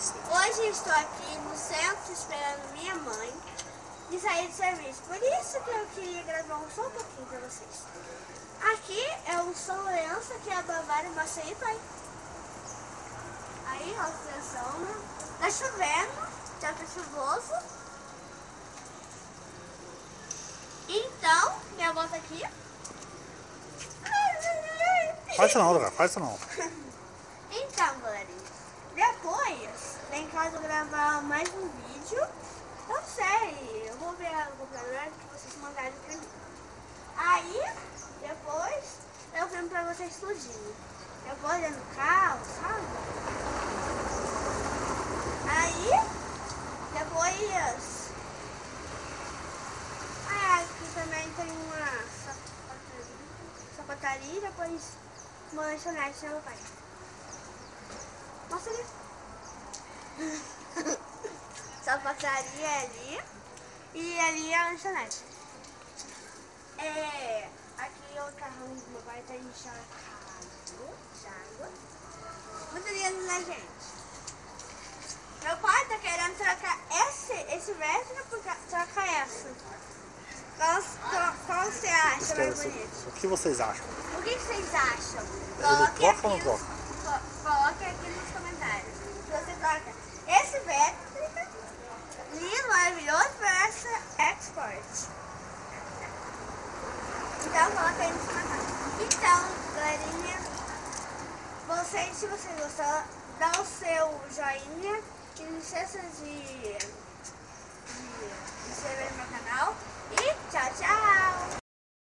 Hoje estou aqui no centro esperando minha mãe de sair do serviço. Por isso que eu queria gravar só um pouquinho para vocês. Aqui é o São Lourenço, que é a Bavária, Baçaí, pai. Aí, ó, atenção, né? Tá chovendo, já tá chuvoso. Então, minha avó tá aqui. Faz isso não, Dora, faz isso não. Então, galerinha, depois vem em casa gravar mais um vídeo. Não sei, eu vou ver o computador que vocês mandaram pra mim. Aí, depois eu venho pra vocês tudinho. Eu vou olhar no carro, sabe? Aí, depois... aqui também tem uma sapataria e depois uma lanchonete, né, meu pai? Mostra ali. Sapataria ali e ali é a lanchonete. Aqui o carrão do meu pai tá encharcado de água. Muito lindo, né, gente? Meu pai tá querendo trocar esse verde por trocar essa. Qual você acha mais bonito? O que vocês acham? O que vocês acham? Ele troca ou não troca? Coloque aqui nos comentários. Se você troca esse verde lindo, maravilhoso, por essa Export. Então coloca aí nos comentários. Então, galerinha, se você gostou, dá o seu joinha e não esqueça de inscrever no meu canal. E tchau, tchau!